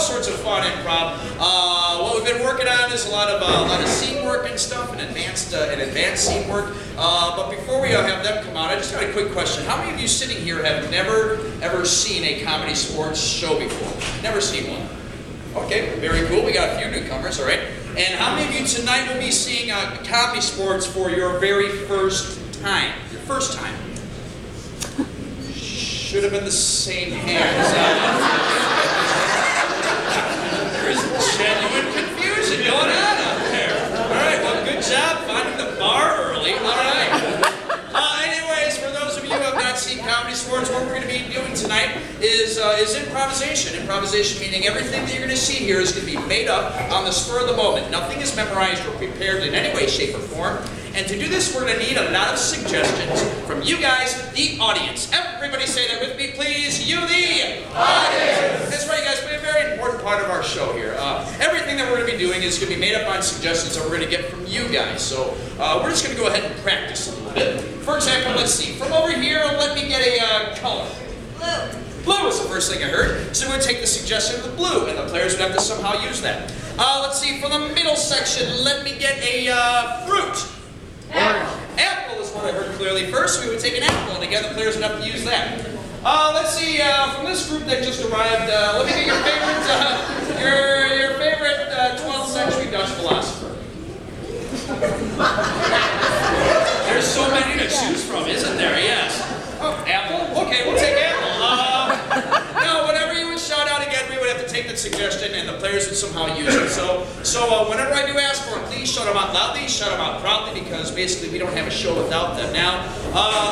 sorts of fun improv. What we've been working on is a lot of scene work and stuff, and advanced scene work. But before we have them come out, I just got a quick question. How many of you sitting here have never ever seen a comedy sports show before? Never seen one. Okay, very cool. We got a few newcomers, all right. And how many of you tonight will be seeing comedy sports for your very first time? Your first time. Should have been the same hands. There is genuine confusion going on out there. All right, well, good job finding the bar early. All right. Anyways, for those of you who have not seen comedy sports, what we're going to be doing tonight is improvisation. Improvisation meaning everything that you're going to see here is going to be made up on the spur of the moment. Nothing is memorized or prepared in any way, shape, or form. And to do this, we're going to need a lot of suggestions from you guys, the audience. Everybody say that with me, please. You, the audience. That's right, guys. We have a very important part of our show here. Everything that we're going to be doing is going to be made up on suggestions that we're going to get from you guys. So we're just going to go ahead and practice a little bit. For example, let's see. From over here, let me get a color. Blue. Blue was the first thing I heard. So we're going to take the suggestion of the blue, and the players would have to somehow use that. Let's see. From the middle section, let me get a fruit. Apple. Apple is what I heard clearly first. We would take an apple, and again, the players would have to use that. Let's see, from this group that just arrived, let me get your favorite, your favorite 12th century Dutch philosopher. There's so many to choose from, isn't there? Yes. Oh, apple? Okay, we'll take apple. No, whatever you would shout out again, we would have to take that suggestion, and the players would somehow use it. So whenever I do ask for it, please shout them out loudly, shout them out proudly, because basically we don't have a show without them. Now,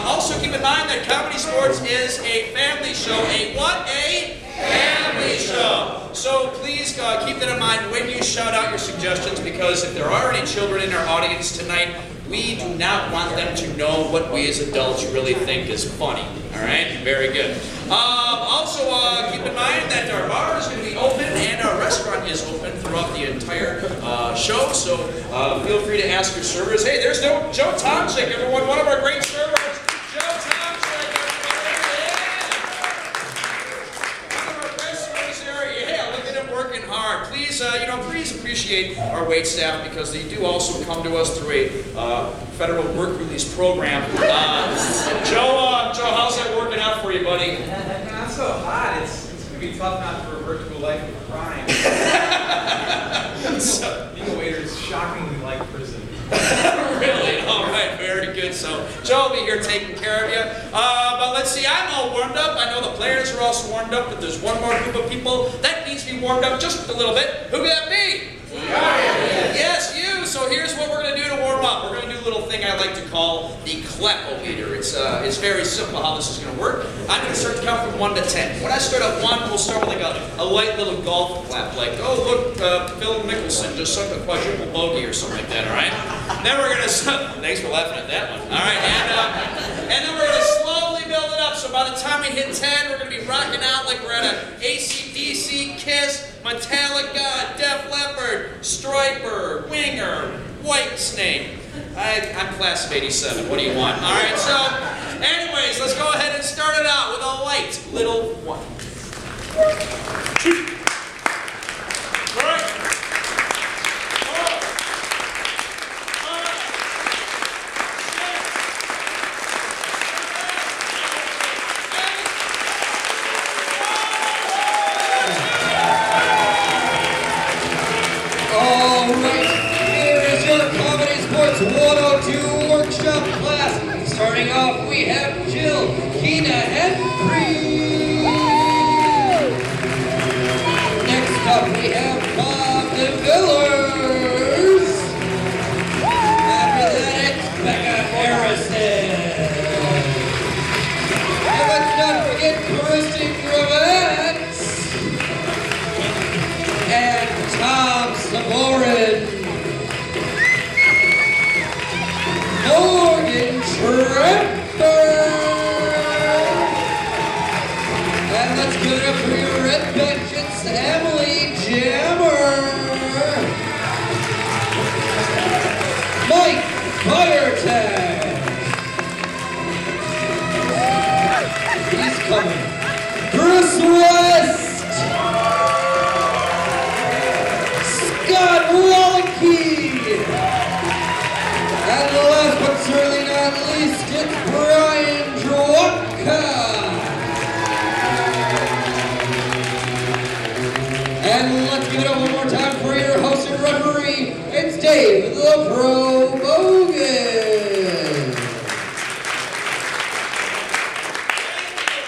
also keep in mind that Comedy Sports is a family show. A what? A family show. So please keep that in mind when you shout out your suggestions, because if there are any children in our audience tonight, we do not want them to know what we as adults really think is funny. All right? Very good. Also, keep in mind that our bar is going to be open and our restaurant is open throughout the entire show. So feel free to ask your servers. Hey, there's Joe Tomczyk, everyone, one of our great servers. Joe Tomczyk, one of our best servers here. Yeah, look at him working hard. Please, please appreciate our wait staff, because they do also come to us through a federal work release program. Joe, how's that working out for you, buddy? Not so hot. It's going to be tough not to revert to a life of crime. Being a waiter is shockingly like prison. Really? All right, very good. So Joe will be here taking care of you. But let's see, I'm all warmed up. I know the players are also warmed up, but there's one more group of people that needs to be warmed up just a little bit. Who could that be? Yes, you. So here's what we're going to do to warm up. We're going to do a little thing I like to call the clap-o-meter. It's very simple how this is going to work. I'm going to start to count from 1 to 10. When I start at 1, we'll start with like a light little golf clap, like, oh, look, Phil Mickelson just sunk a quadruple bogey or something like that, all right? Then we're going to, thanks for laughing at that one, all right? And then we're going to slowly build it up. So by the time we hit 10, we're going to be rocking out like we're at an AC/DC, Kiss, Metallica, Def Leppard, Stryper, Winger, Whitesnake. I'm class of 87. What do you want? All right, so anyways, let's go ahead and start it out with a light little 1. All right. Starting off, we have Jill, Keena, and Bree. Next up, we have Bob the Villers. After that, it's Becca Harrison. And let's not forget Christy Cravats and Tom Savorin. Morgan Tremper. And let's give it up for your red bench. It's Emily Jammer. Mike Firetan. He's coming. Bruce West. And let's give it up one more time for your host and referee. It's Dave the Pro Bogan.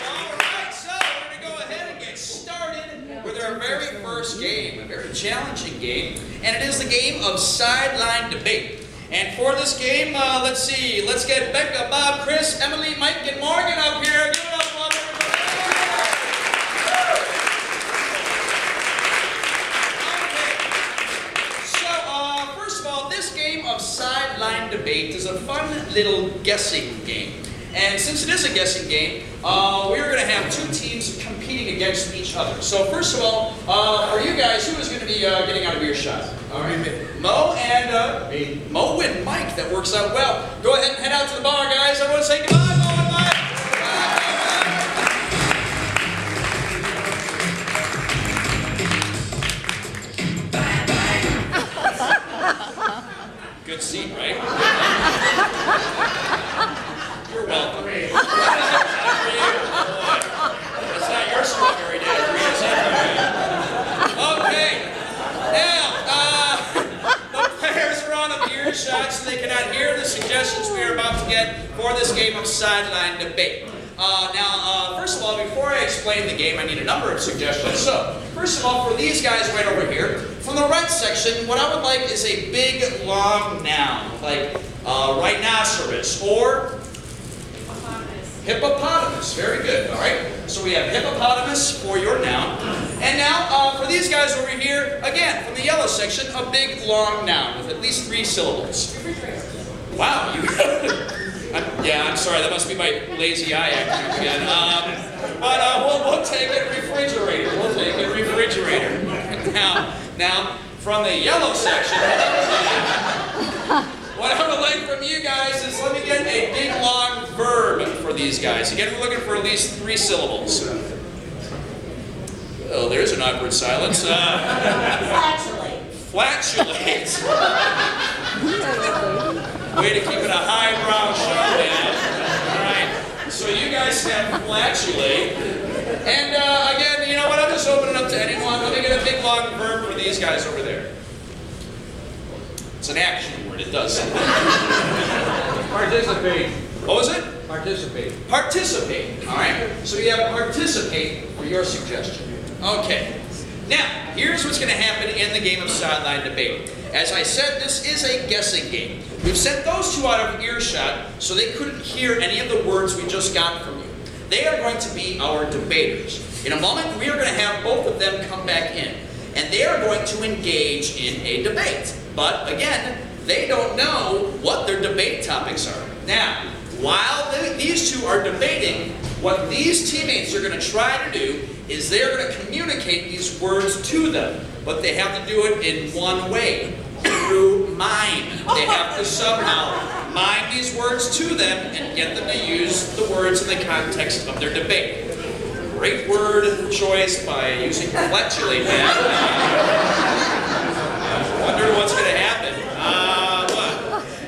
Alright, so we're going to go ahead and get started with our very first game, a very challenging game, and it is the game of sideline debate. And for this game, let's see, let's get Becca, Bob, Chris, Emily, Mike, and Morgan up here. Give it up, Bob, everybody. Okay. So, first of all, this game of sideline debate is a fun little guessing game. And since it is a guessing game, we're going to have two teams competing against each other. So first of all, for you guys, who is going to be getting out of earshot? All right, Mo and me. Mo and Mike. That works out well. Go ahead and head out to the bar, guys. Everyone say goodbye, Mo and Mike. Good scene, right? You're welcome. That's not your strawberry daiquiri, is it? Okay. Now, the players are on a earshot so they cannot hear the suggestions we are about to get for this game of sideline debate. First of all, before I explain the game, I need a number of suggestions. So, first of all, for these guys right over here, from the right section, what I would like is a big, long noun, like rhinoceros or hippopotamus. Very good. All right. So we have hippopotamus for your noun. And now, for these guys over here, again, from the yellow section, a big, long noun with at least 3 syllables. Wow. I'm sorry. That must be my lazy eye acting again. We'll take it refrigerator. We'll take it refrigerator. Now, from the yellow section, what I would like from you guys is let me get a big, long verb for these guys. Again, we're looking for at least 3 syllables. Oh, there's an awkward silence. Flatulate. Flatulate. Way to keep it a highbrow show, man. All right. So you guys have flatulate. And again, you know what? I'm just opening it up to anyone. Let me get a big, long verb for these guys over there. It's an action word. It does something. Participate. What was it? Participate. Participate. All right. So we have participate for your suggestion. Okay. Now, here's what's going to happen in the game of sideline debate. As I said, this is a guessing game. We've sent those two out of earshot so they couldn't hear any of the words we just got from you. They are going to be our debaters. In a moment, we are going to have both of them come back in, and they are going to engage in a debate. But again, they don't know what their debate topics are. Now, while these two are debating, what these teammates are going to try to do is they're going to communicate these words to them. But they have to do it in one way, through mime. They have to somehow mime these words to them and get them to use the words in the context of their debate. Great word choice by using flatulate, man. Wonder what's going to happen.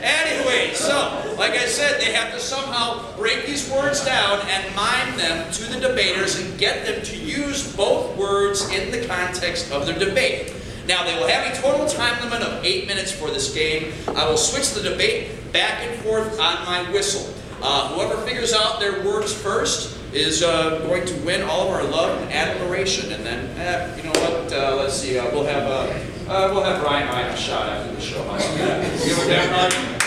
Anyway, so, like I said, they have to somehow break these words down and mime them to the debaters and get them to use both words in the context of their debate. Now, they will have a total time limit of 8 minutes for this game. I will switch the debate back and forth on my whistle. Whoever figures out their words first is going to win all of our love and admiration. And then, you know what? Let's see. We'll have Ryan buy a shot after the show. You with that, Ryan?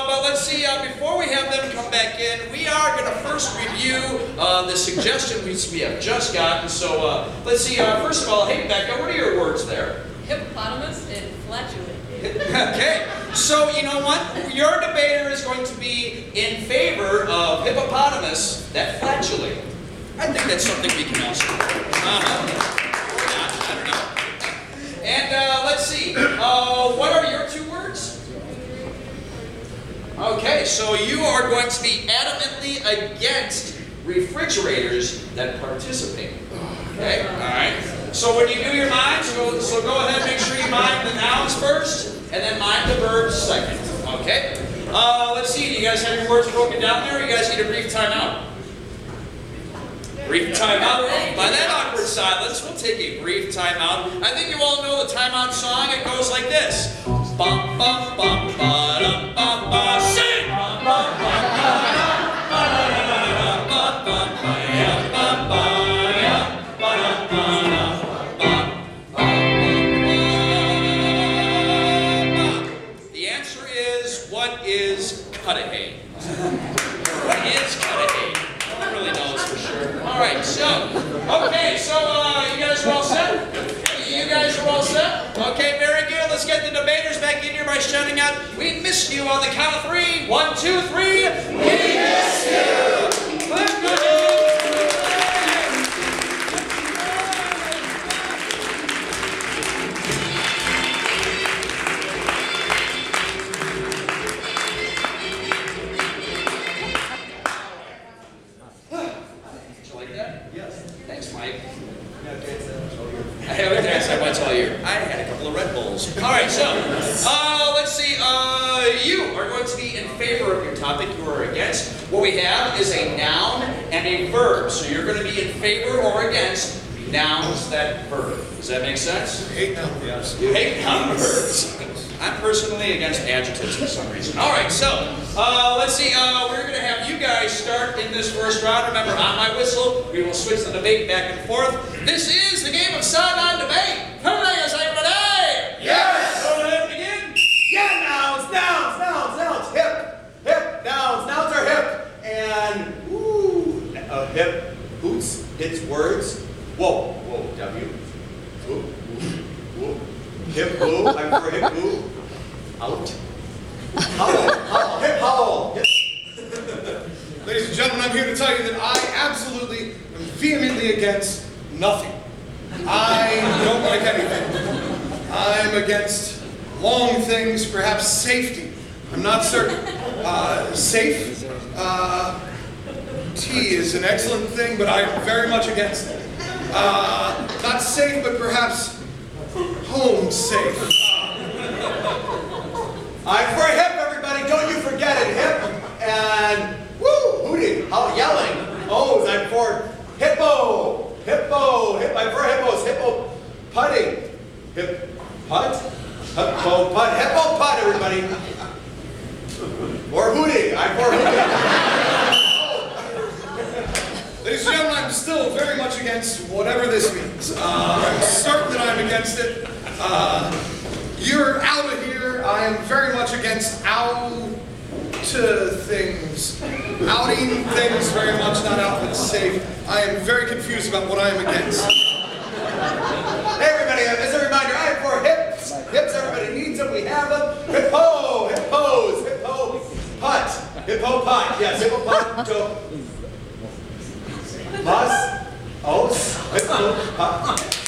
But let's see. Before we have them come back in, we are going to first review the suggestion we have just gotten. So let's see. First of all, hey Becca, what are your words there? Hippopotamus and flatulate. Okay, so you know what? Your debater is going to be in favor of hippopotamus that flatulate. I think that's something we can also do. Or not, I don't know. And let's see, what are your 2 words? Okay, so you are going to be adamantly against refrigerators that participate. Okay, all right. So when you do your mime, so go ahead and make sure you mime the nouns first, and then mime the verbs second. Okay? Let's see, do you guys have your words broken down there, or you guys need a brief timeout? Brief timeout. By that awkward silence, we'll take a brief timeout. I think you all know the timeout song. It goes like this. Bum, bum, bum, ba, dum, bum, ba, sing! Bum, bum, bum, ba, dum, ba, da, da, da, da, bum, bum, ba, ya, bum, ba, ya, ba, da, ba, da, bum, bum, bum. The answer is, what is Cudahy? What is Cudahy? No one really knows for sure. All right, so, okay, so you guys are all set? You guys are all set? Okay, very good. Let's get the debaters back in here by shouting out, "We miss you" on the count of 3. 1, 2, 3. We miss you! Clap your I haven't danced that much all year. I had a couple of Red Bulls. All right, so let's see. You are going to be in favor of your topic. You are against. What we have is a noun and a verb. So you're going to be in favor or against nouns that verb. Does that make sense? I hate noun verbs. You hate noun verbs. I'm personally against adjectives for some reason. All right, so let's see. We're going to have you guys start in this first round. Remember, on my whistle, we will switch the debate back and forth. This is the game of Side-On Debate. Hooray, is everybody? Yes! Go ahead and begin. Yeah, nouns. Hip. Nouns are hip. And, hip hoots, hits words. Whoa, W. Whoop. Hip hoo, I'm for hip hoo. Out. Howl, hip howl. Yes. Ladies and gentlemen, I'm here to tell you that I absolutely am vehemently against nothing. I don't like anything. I'm against long things, perhaps safety. I'm not certain. Safe? Tea is an excellent thing, but I'm very much against it. Not safe, but perhaps home safe. I'm for hip, everybody. Don't you forget it. Hip and hooting, yelling. O's. I'm for hippo. I'm for hippos. Hippo putting. Hip putt. Hippo putt, everybody. Or hooting. I'm for hooting. Ladies and gentlemen, I'm still very much against whatever this means. I'm certain that I'm against it. You're out of here. I am very much against things. Outing things, very much not out and safe. I am very confused about what I am against. Hey, everybody, as a reminder, I'm for hips. Hips, everybody needs them. We have them. Hippos. Hippo putt. Yes, hippo putt. So,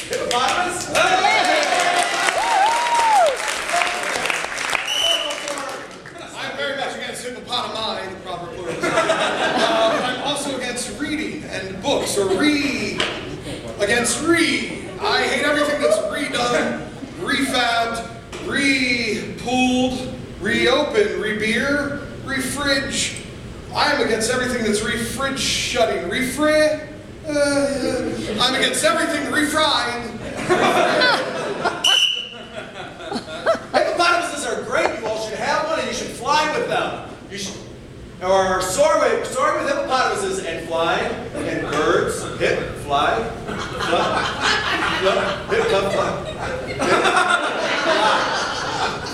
hippopotamus. I'm very much against hippopotami, the proper plural. But I'm also against reading and books, or against I hate everything that's redone, refabbed, re-pulled, reopened, re-beer, refridge. I'm against everything that's refridge shutting. I'm against everything refried. Hippopotamuses are great. You all should have one, and you should fly with them. You should, or soar with hippopotamuses and fly. And birds, hip, fly, hip,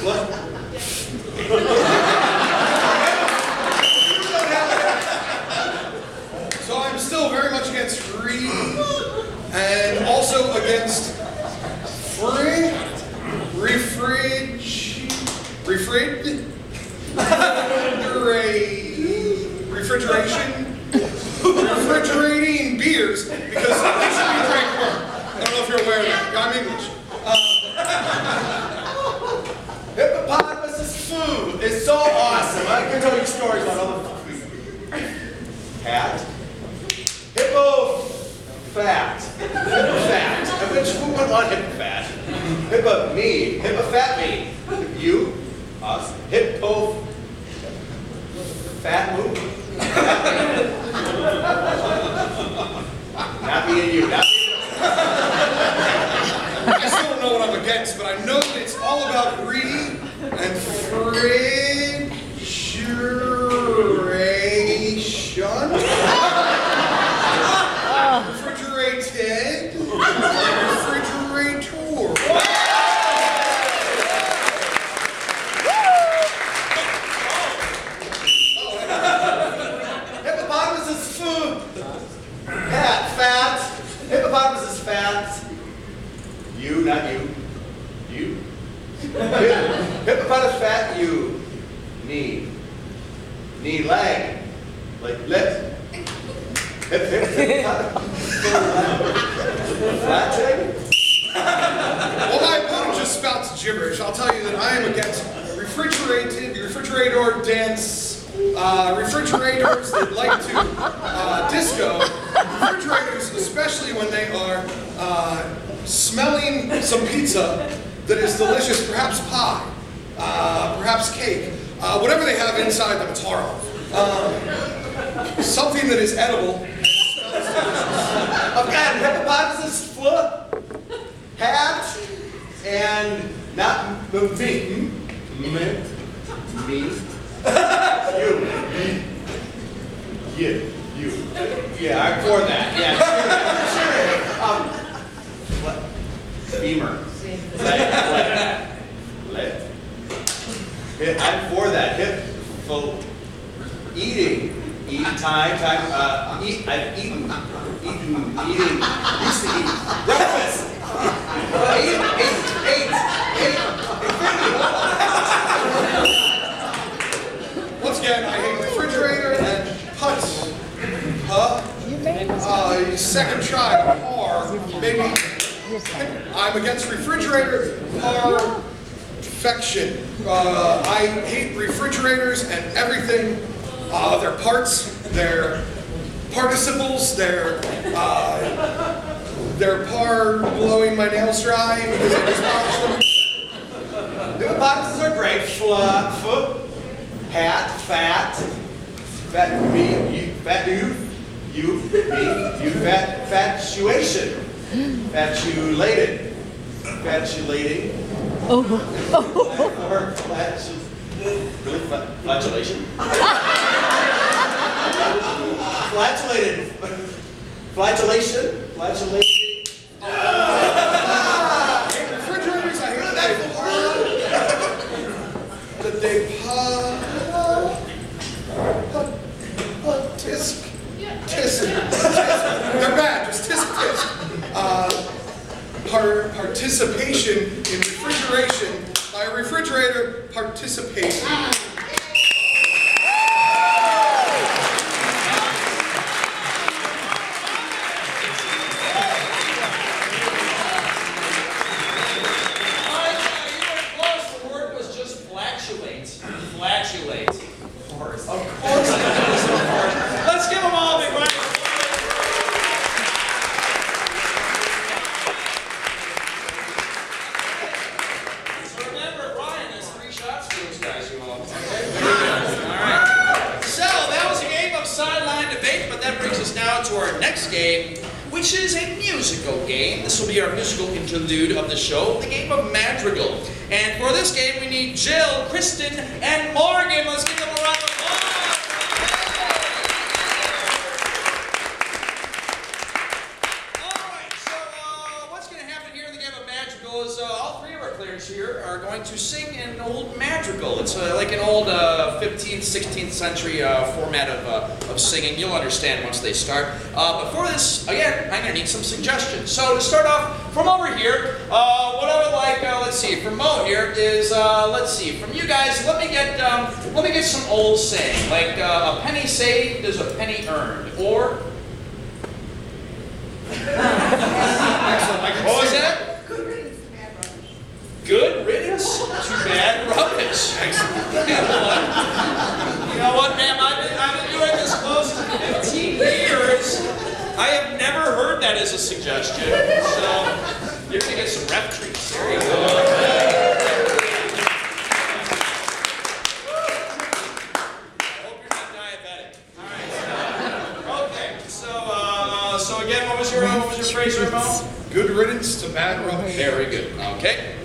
fly. So I'm still very much against and also against refrigerating beers, because they should be drank warm. I don't know if you're aware of that. I'm English. Hippopotamus is food. It's so awesome. I can tell you stories about all the food. Cat. Hippo fat. I wish who would want hippo fat? Hippo me. Hippo fat me. You. Us. Hippo fat move. being you. Not being I still don't know what I'm against, but I know that it's all about greedy and refrigeration. Refrigerated. Refrigerator. Hippopotamus is food. Fat. Hippopotamus is fat. You, not you. You. Hippopotamus fat. You. Knee. Knee leg. Like lips. Flat leg. Well, my opponent just spouts gibberish. I'll tell you that I am against refrigerator dance, refrigerators that like to disco, refrigerators, especially when they are smelling some pizza that is delicious, perhaps pie, perhaps cake, whatever they have inside them, it's horrible. Something that is edible. I've got hippopotamus foot, hat, and not me. You. Yeah, I'm for that. Yeah, sure. Beamer. Let. I'm for that. Hip. Eating. Eat time. I've eaten. Used to eat. Breakfast. Ate. Once again, I hate refrigerator and putts. Second try, par, maybe. I'm against refrigerator, perfection. I hate refrigerators and everything. Their parts, their participles, their par blowing my nails dry because I just polished them. Hippopotamuses are great. Foot, hat, fat me, you, fatuation, fatulating. Or really? Flatulation? Flatulation? Refrigerators, I hate that they tisk. They're bad, just tisk. Participation in refrigeration by a refrigerator, participation. Flatulate. Of course. Let's give them all a big round of applause. So remember, Brian has 3 shots for those guys you all. Okay? All right. So that was a game of sideline debate, but that brings us now to our next game, which is a musical game. This will be our musical interlude of the show, the game of Madrigal. And for this game, we need Jill, Kristen, and Morgan. Let's give them a round of applause. All right, so what's going to happen here in the game of Madrigal is all 3 of our players here are going to sing an old madrigal. It's like an old 15th, 16th century format of singing. You'll understand once they start. But for this, again, I'm going to need some suggestions. So to start off, from over here, what I would like, let's see, from Mo here is, let's see, from you guys, let me get some old saying, like a penny saved is a penny earned, or what was that? Good riddance to bad rubbish. Excellent. You know what, ma'am? I've been doing this close to 15 years. I have never heard that as a suggestion. So you're going to get some rep treats. There you go. I hope you're not diabetic. All right. Okay. So again, what was your what was your phrase, Ramon? Good riddance to bad rubbish. Very good. Okay.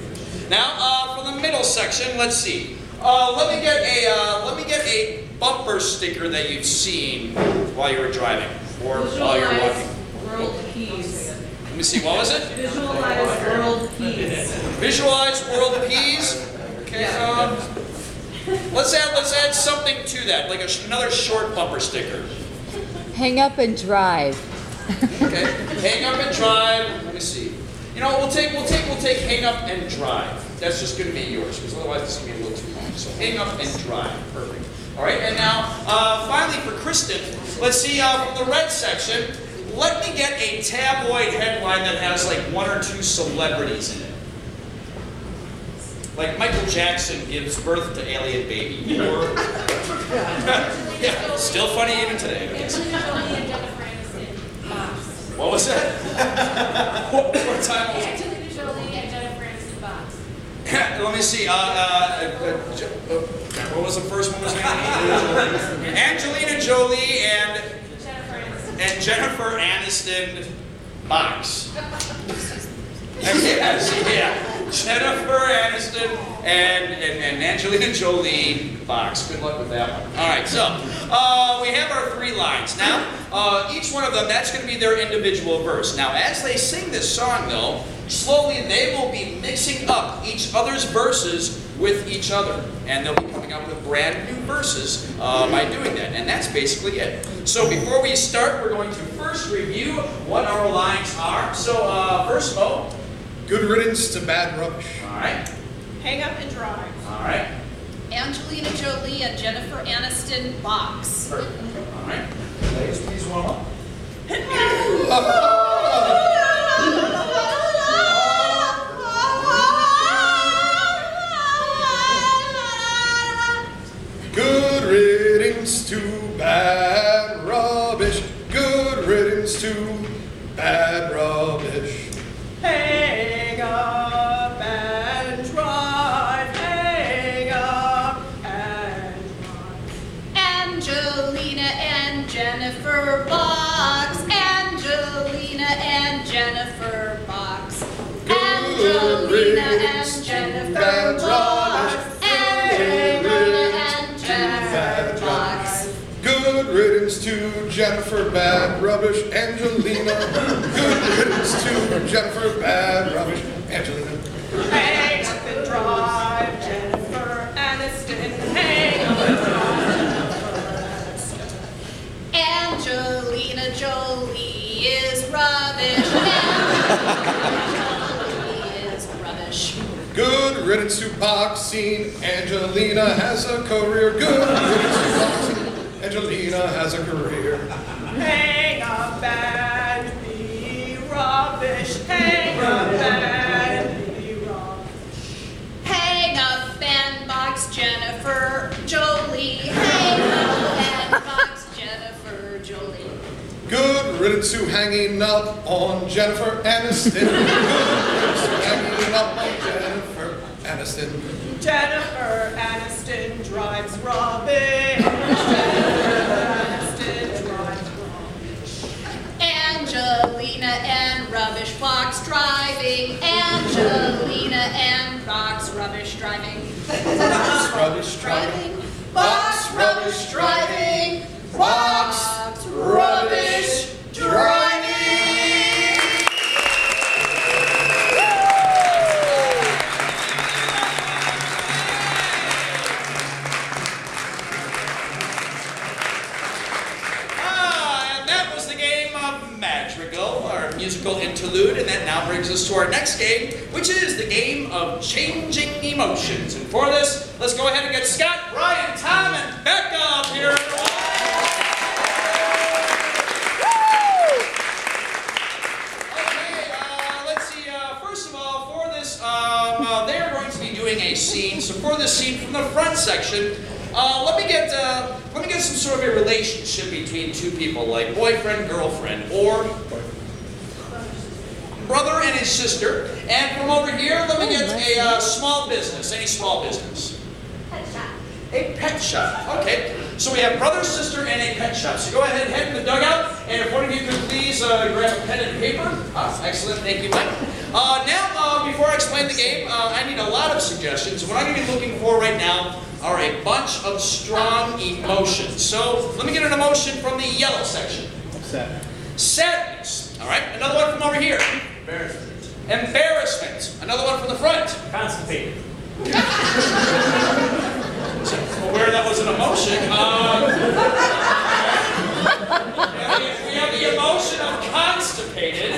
Now, for the middle section, let's see. Let me get a bumper sticker that you've seen while you were driving or while you're walking. World peace. Let me see. What was it? Visualize world peace. Visualize world peace. Okay. Let's add something to that, like another short bumper sticker. Hang up and drive. Okay. Hang up and drive. Let me see. You know, we'll take hang up and drive. That's just going to be yours, because otherwise this is going to be a little too long. So hang up and drive. Perfect. All right. And now, finally for Kristen, let's see from the red section. Let me get a tabloid headline that has like 1 or 2 celebrities in it. Like Michael Jackson gives birth to alien baby. Or yeah, still funny even today. What was that? What time was it? Angelina Jolie and Jennifer Aniston box. Let me see. What was the first one? Was Angelina Jolie and Jennifer Aniston box. Yeah. Jennifer Aniston and Angelina Jolie box. Good luck with that one. All right, so we have our 3 lines. Now, each one of them, that's going to be their individual verse. Now, as they sing this song, though, slowly they will be mixing up each other's verses with each other. And they'll be coming up with brand new verses by doing that. And that's basically it. So before we start, we're going to first review what our lines are. So first of all, Good riddance to bad rubbish. all right, Hang up and drive. all right, Angelina Jolie and Jennifer Aniston box. perfect. All right, ladies, please warm up. Good riddance to bad rubbish. Good riddance to bad rubbish. Hang up and drive, hang up and drive. Angelina and Jennifer box. Angelina and Jennifer box. Angelina and Jennifer box. Angelina and Jennifer box. Good riddance to Jennifer, bad rubbish, Angelina. Good riddance to Jennifer, bad rubbish, Angelina. Hang up and drive, Jennifer Aniston. Hang up and drive, Angelina Jolie is rubbish. Angelina Jolie is rubbish. Good riddance to boxing, Angelina has a career. Good riddance to boxing, Angelina has a career. Hang up and be rubbish. Hang up and be rubbish. Hang up and box Jennifer Jolie. Hang up and box Jennifer Jolie. Good riddance to hanging up on Jennifer Aniston. Good riddance to hanging up on Jennifer Aniston. Jennifer Aniston drives rubbish. Jennifer Aniston drives rubbish. Angelina and rubbish box driving. Angelina and box rubbish driving. Box rubbish driving. Box rubbish driving. Box rubbish driving. And that was the game of Madrigal, our musical interlude, and that now brings us to our next game, which is the game of changing emotions. And for this, let's go ahead and get Scott, Brian, Tom, and Becca up here. Okay, let's see. First of all, for this, they are going to be doing a scene. So for this scene from the front section, let me get some sort of a relationship between 2 people, like boyfriend, girlfriend, or brother and his sister. And from over here, let me get a small business. Any small business? Pet shop. A pet shop. Okay. So we have brother, sister, and a pet shop. So go ahead and head in the dugout. And if one of you could please grab a pen and paper. Excellent, thank you, Mike. Now, before I explain the game, I need a lot of suggestions. What I'm going to be looking for right now are a bunch of strong emotions. So let me get an emotion from the yellow section. Sadness. All right, another one from over here. Embarrassment. Another one from the front. Constipated. Where that was an emotion. We have the emotion of constipated.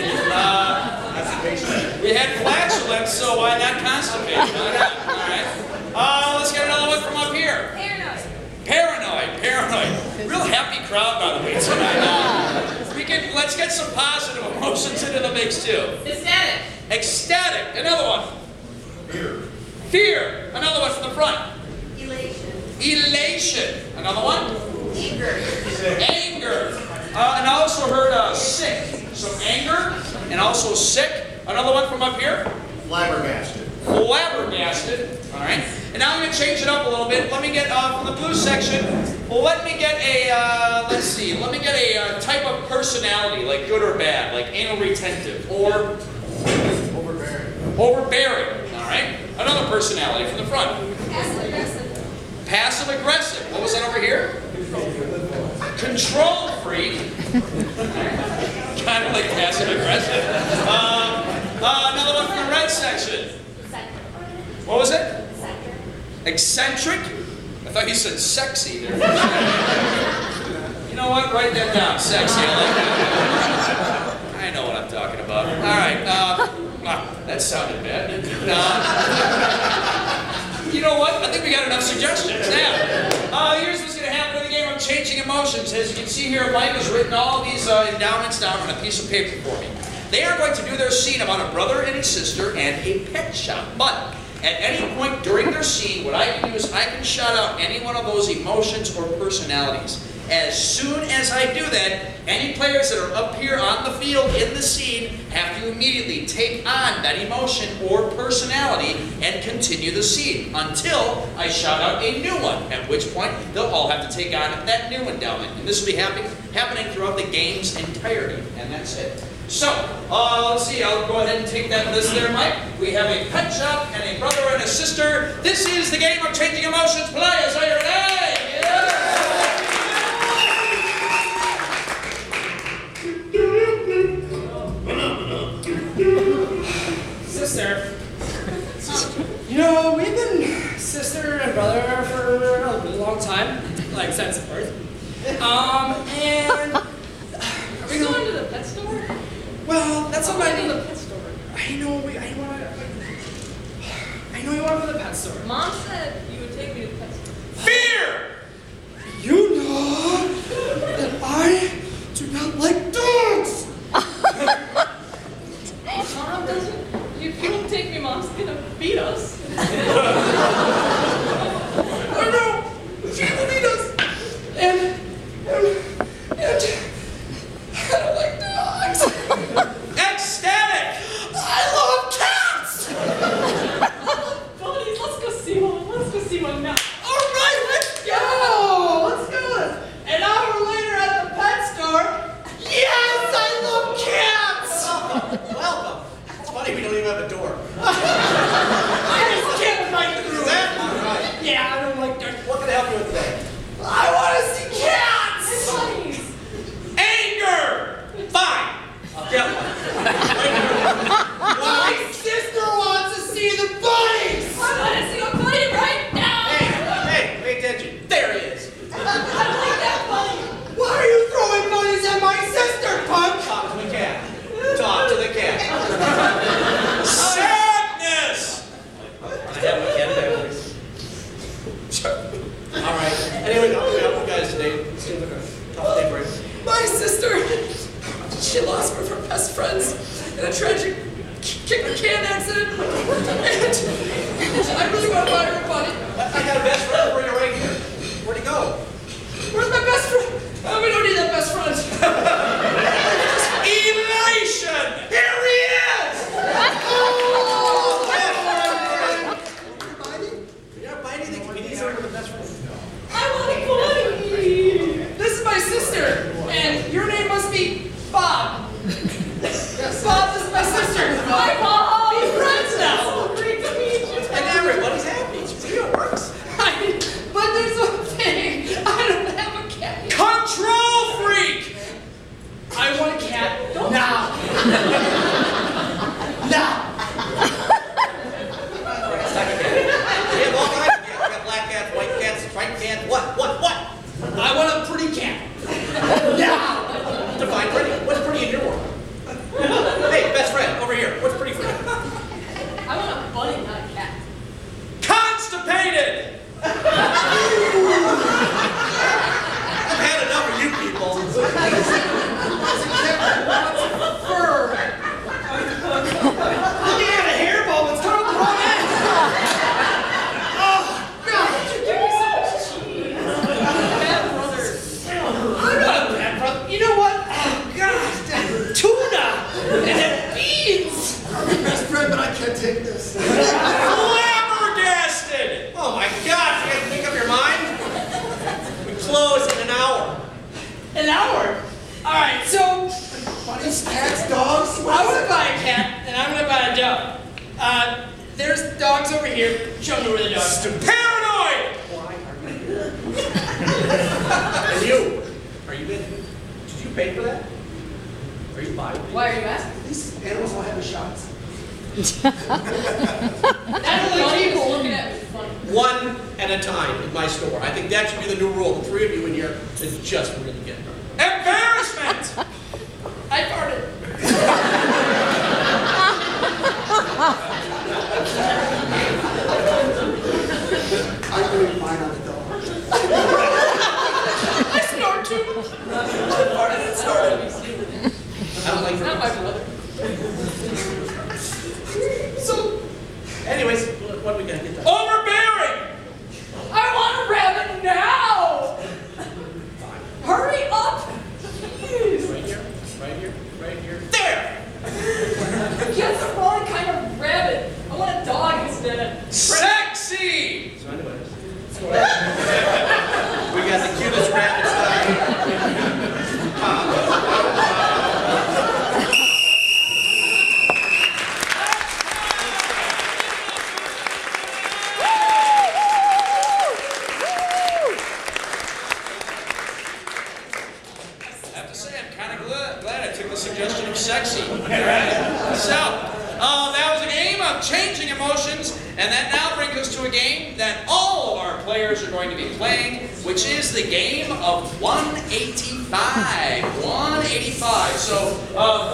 We had flatulence, so why not constipated? All right. Let's get another one from up here. Paranoid. Real happy crowd, by the way, tonight. Let's get some positive emotions into the mix, too. Ecstatic. Another one. Fear. Another one from the front. Elation. Another one. Anger. And I also heard sick. So anger and also sick. Another one from up here. Flabbergasted. All right. And now I'm going to change it up a little bit. Let me get from the blue section. Well, let me get a type of personality, like good or bad, like anal retentive or overbearing. All right. Another personality from the front. Passive aggressive. What was that over here? Control freak. Kind of like passive aggressive. Another one from the red section. What was it? Eccentric? I thought you said sexy there. You know what? Write that down. Sexy. I like that. I know what I'm talking about. All right. That sounded bad. You know what? I think we got enough suggestions. Now, here's what's going to happen in the game of changing emotions. As you can see here, Mike has written all these endowments down on a piece of paper for me. They are going to do their scene about a brother and a sister and a pet shop. But at any point during their scene, what I can do is I can shout out any one of those emotions or personalities. As soon as I do that, any players that are up here on the field in the scene have to immediately take on that emotion or personality and continue the scene until I shout out a new one, at which point they'll all have to take on that new endowment. And this will be happening throughout the game's entirety, and that's it. So, let's see, I'll go ahead and take that list there, Mike. We have a pet shop and a brother and a sister. This is the game of changing emotions. Players, are you ready? Yeah! Sister. You know, we've been sister and brother for a really long time, like since birth. And are we going to the pet store? Well, that's what I need. The pet store. I know you want to go to the pet store. Mom said you would take me to the pet store. Fear! You know that I do not like dogs. Mom doesn't. If you don't take me, Mom's gonna beat us. I know. She will beat us. And I don't like dogs. Ecstatic! I love cats. Buddies, let's go see one. Let's go see one now. All right, let's go. Let's go. An hour later at the pet store. Yes, I love cats. Welcome. It's funny we don't even have a door. I just can't fight through it. Yeah, I don't like dogs. What can I help you with today? I want to see cats. Buddies. Anger! Fine! I'll get one. My sister wants to see the bunnies. I want to see a buddy right now. Hey, pay attention. There he is. I don't like that buddy. Why are you throwing bunnies at my sister, punk? Talk to the cat. Talk to the cat. Sadness! I have my cat back, please. All right. Anyway, how can we help you guys today? Seems like a tough day for you. My sister, she lost one of her best friends in a tragic kick-the-can accident. And I really want to buy her a bunny. I got a best friend for you right here. Where'd he go? Where's my best friend? Oh, we don't need that best friend. Elation! Here he is! You're not buying anything. We need someone with a best friend. I want a buddy. This is my sister, and your name must be over here. Show me where the dogs are. Paranoid! And you? Are you in? Did you pay for that? Are you buying? Why are you asking? These animals all have the shots. That's the people looking at me funny. One at a time in my store. I think that should be the new rule. The three of you in here is just really good. Embarrassment! I farted. I'm doing fine on the dog. I snort too. I don't like It's not my brother. So, anyways, what are we gonna get done? Overbearing! I want a rabbit now! Hurry up! Please. Right here, right here, right here. There! Get the wrong kind of rabbit. I want a dog instead. Sexy! So anyways, let's go ahead. We got the cutest rabbits out here. I have to say, I'm kind of glad I took the suggestion of sexy. So, that was a game of changing emotions, and that now brings us to a game that all of our players are going to be playing, which is the game of 185. 185. So,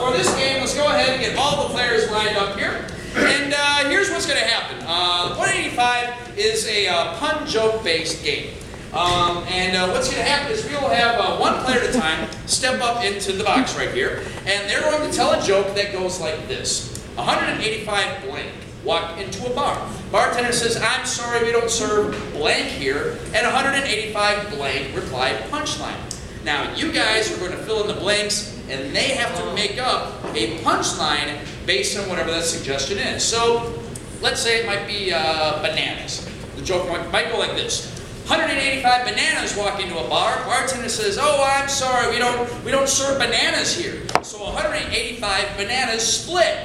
for this game, let's go ahead and get all the players lined up here. And here's what's going to happen. 185 is a pun joke based game. What's going to happen is we will have one player at a time step up into the box right here, and they're going to tell a joke that goes like this. 185 blank walked into a bar. Bartender says, "I'm sorry, we don't serve blank here," and 185 blank replied punchline. Now, you guys are going to fill in the blanks, and they have to make up a punchline based on whatever that suggestion is. So, let's say it might be bananas. The joke might go like this. 185 bananas walk into a bar. Bartender says, "Oh, I'm sorry, we don't serve bananas here." So 185 bananas split.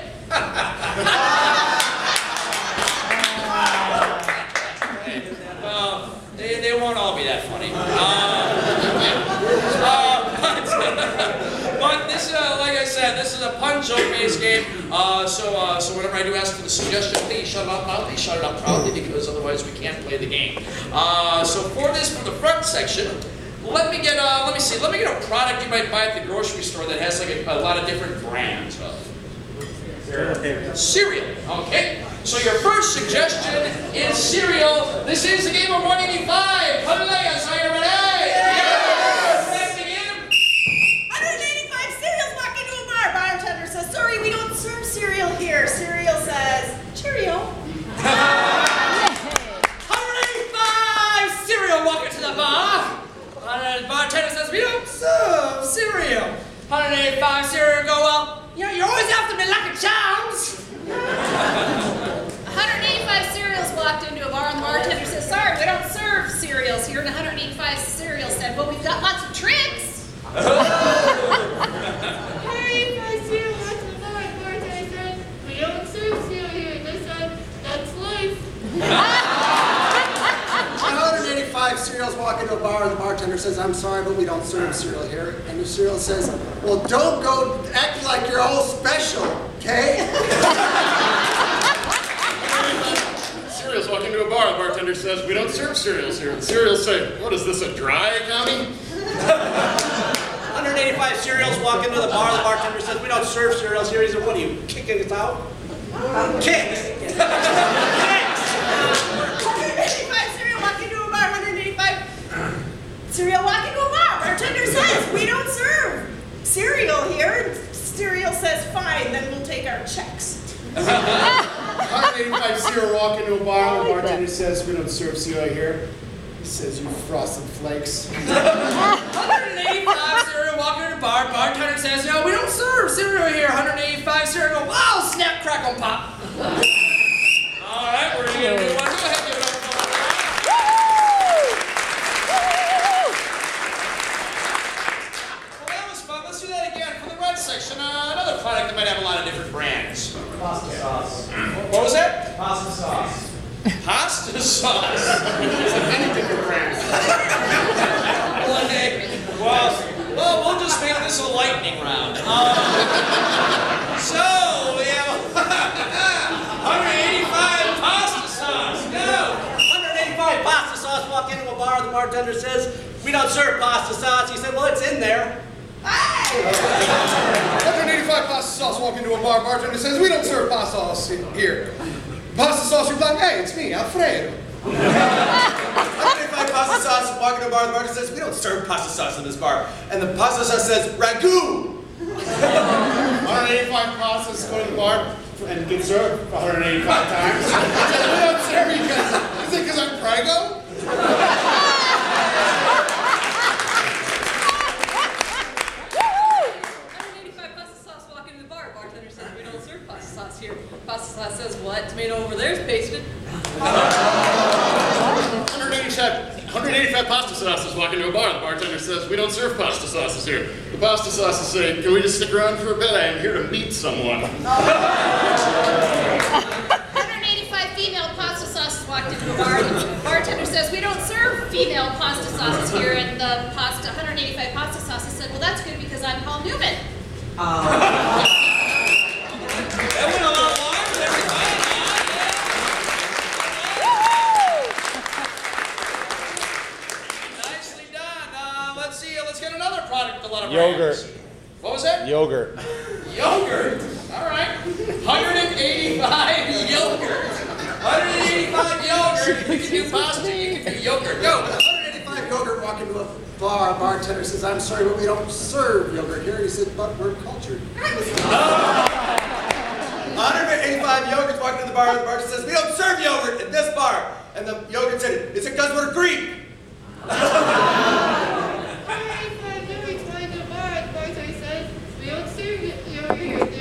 They won't all be that funny. But this, like I said, this is a pun joke-based game. So whenever I do ask for the suggestion, please shut it up loudly, shut it up proudly, because otherwise we can't play the game. So for this, from the front section, let me get a product you might buy at the grocery store that has like a lot of different brands of. Cereal. Okay. So your first suggestion is cereal. This is the game of 185. Hallelujah. So you ready? Yes. Let's begin. 185 cereals walk into a bar. Bartender says, "Sorry, we don't serve cereal here." Cereal says, "Cheerio." 185 cereal walk into the bar. Bartender says, "We don't serve cereal." 185 cereal go, "Well, you're always after me like a Charms." 185 cereals walked into a bar and the bartender says, "Sorry, we don't serve cereals here." And 185 cereals said, "Well, we've got lots of tricks." 185 cereals walk into the bar. Bartender says, "We don't serve cereal here." They said, "That's life." 185 cereals walk into a bar and the bartender says, "I'm sorry, but we don't serve cereal here." And the cereal says, "Well, don't go acting like you're all special, okay?" Cereals walk into a bar, the bartender says, "We don't serve cereals here." The cereals say, "What is this, a dry county?" 185 cereals walk into the bar. The bartender says, "We don't serve cereals here." He said, "What are you, kicking us out?" Kicks. 185 cereal walk into a bar. 185 cereal walk into a bar. Bartender says, "We don't serve cereal here." Cereal says, "Fine, then we'll take our checks." 185 cereal walk into a bar, the bartender says, "We don't serve cereal here." He says, "You frosted flakes." 185 cereal walk into a bar. Bartender says, "No, we don't serve cereal here." 185 cereal go, "Wow, snap, crackle, pop." All right, we're going to get a new one. Go ahead, give it up. Well, that was fun. Let's do that again. For the red section, another product that might have a lot of different brands. Pasta sauce. What was that? Pasta sauce. sauce. Any different brands. Well, we'll just make this a lightning round. So we have 185 pasta sauce. Go. 185 pasta sauce. Walk into a bar, the bartender says, we don't serve pasta sauce. He said, well, it's in there. 185 pasta sauce. Walk into a bar, bartender says, we don't serve pasta sauce here. Pasta sauce replying, hey, it's me, Alfredo. 185 pasta sauce. Walk into a bar, the bartender says, we don't serve pasta sauce in this bar. And the pasta sauce says, ragu. 185 pastas go to the bar and get served 185 times. We don't serve you because, is it because I'm prego? 185 pasta sauce. Walk into the bar. Bartender says we don't serve pasta sauce here. Pasta sauce says what? Tomato over there is pasted. 185 pasta sauces walk into a bar. The bartender says, we don't serve pasta sauces here. The pasta sauces say, can we just stick around for a bit? I am here to meet someone. 185 female pasta sauces walked into a bar. The bartender says, we don't serve female pasta sauces here. And the 185 pasta sauces said, well, that's good because I'm Paul Newman. That went a lot longer than we thought. Nicely done. Let's see. Let's get another product with a lot of brands. What was that? Yogurt. Yogurt. All right. 185 yogurt. 185 yogurt. If you can do pasta, you can do yogurt. Go. 185 yogurt. Walk into a bar. Bartender says, I'm sorry, but we don't serve yogurt here. He said, but we're cultured. 185 yogurts walk into the bar, the bartender says, we don't serve yogurt at this bar. And the yogurt said, is it because we're Greek? 185 yogurts walk into the bar, the bartender says, we don't serve yogurt. The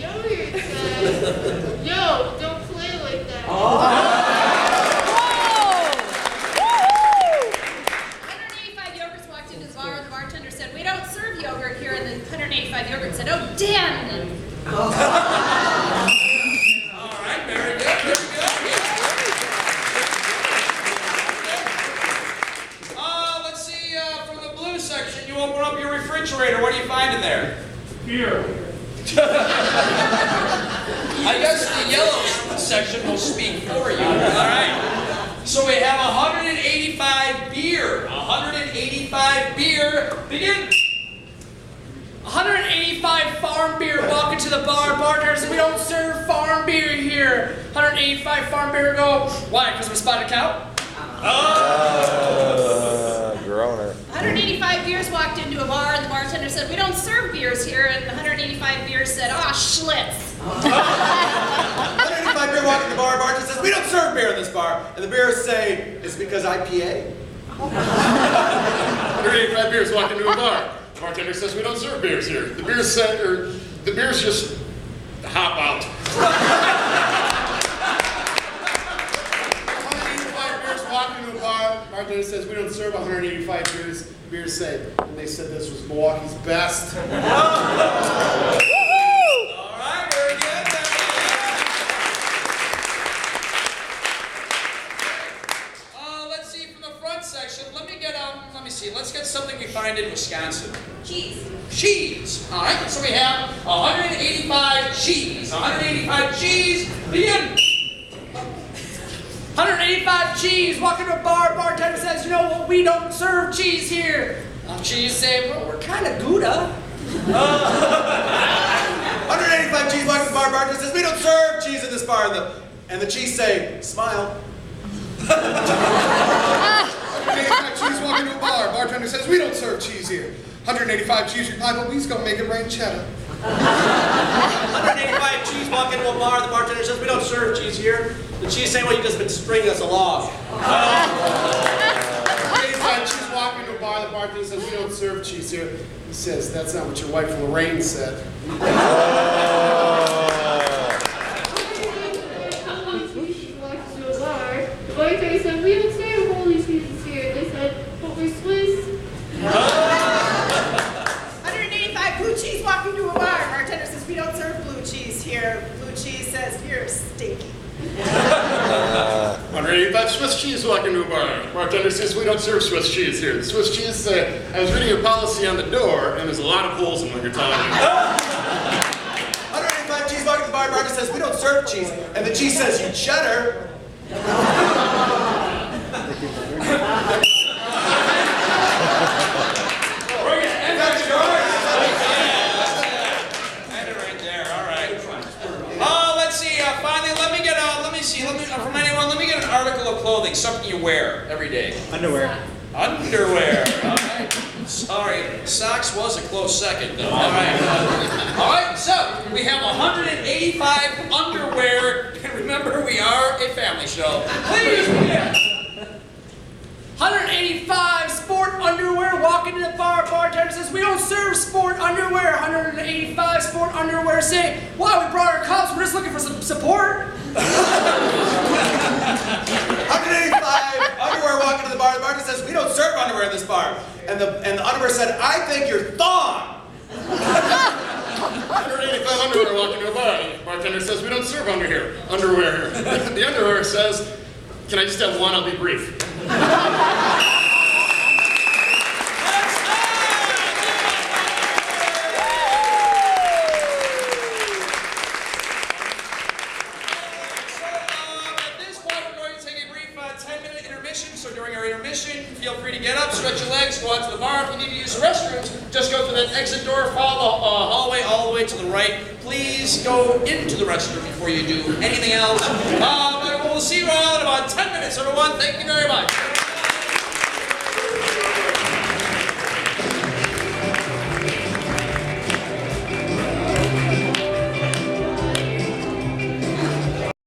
yogurt says, yo, don't play like that. 185 yogurts walked into the bar. The bartender said, we don't serve yogurt here. And the 185 yogurt said, oh, damn it. All right. Very good. Very good. Let's see. From the blue section, you open up your refrigerator. What do you find in there? Here. I guess the yellow section will speak for you. All right. So we have 185 beer. 185 beer. Begin. 185 farm beer. Walk into the bar. Bartender says we don't serve farm beer here. 185 farm beer. Go. Why? Because we're spotted cow. Groaner. 185 beers walked into a bar, and the bartender said, we don't serve beers here. And the 185 beers said, Schlitz. 185 beer walk in the bar, bartender says, we don't serve beer in this bar. And the beers say, it's because IPA. 185 beers walk into a bar. Bartender says, we don't serve beers here. The beers just hop out. 185 beers walk into a bar. Bartender says, we don't serve 185 beers. Beers say, and they said this was Milwaukee's best. All right. Very good. Let's see from the front section. Let me see. Let's get something we find in Wisconsin. Cheese. Cheese. All right. So we have 185 cheese. 185 cheese. Begin. 185 cheese. Walk into a bar. Bartender says, you know what? We don't serve cheese here. Cheese say, well, we're kind of Gouda. 185 cheese walk in the bar, bartender says, we don't serve cheese in this bar. And the cheese say, smile. 185 cheese walk into a bar. Bartender says, we don't serve cheese here. 185 cheese reply, but we's gonna make it rain cheddar. 185 cheese walk into a bar. The bartender says, we don't serve cheese here. The cheese saying, well, you've just been stringing us along. 185 cheese walk into a bar. The bartender says, we don't serve cheese here. He says, that's not what your wife Lorraine said. Walked to a bar. The bartender said, we don't serve holy cheeses here. They said, but we're Swiss. 185 blue cheese walk into a bar. Bartender says, we don't serve blue cheese here. Blue cheese says, you're stinky. 185 Swiss cheese walk into a bar. Bartender says we don't serve Swiss cheese here. The Swiss cheese, I was reading your policy on the door, and there's a lot of holes in what you're telling me. 185 cheese walk into the bar. Bartender says we don't serve cheese, and the cheese says you cheddar. Let me get an article of clothing, something you wear every day. Underwear. Underwear. All right. Sorry, socks was a close second, though. All right. All right. So we have 185 underwear, and remember, we are a family show. Please begin. 185 sport underwear. Walk into the bar. Bartender says we don't serve sport underwear. 185 sport underwear. Say, wow, we brought our cups. We're just looking for some support. 185 underwear walk into the bar. The bartender says we don't serve underwear in this bar, and the underwear said I think you're thong. 185 underwear walk into a bar. Bartender says we don't serve underwear here. The underwear says, can I just have one? I'll be brief. So during our intermission, feel free to get up, stretch your legs, go out to the bar. If you need to use the restrooms, just go through that exit door, follow the hallway all the way to the right. Please go into the restroom before you do anything else. But we'll see you all in about 10 minutes, everyone. Thank you very much.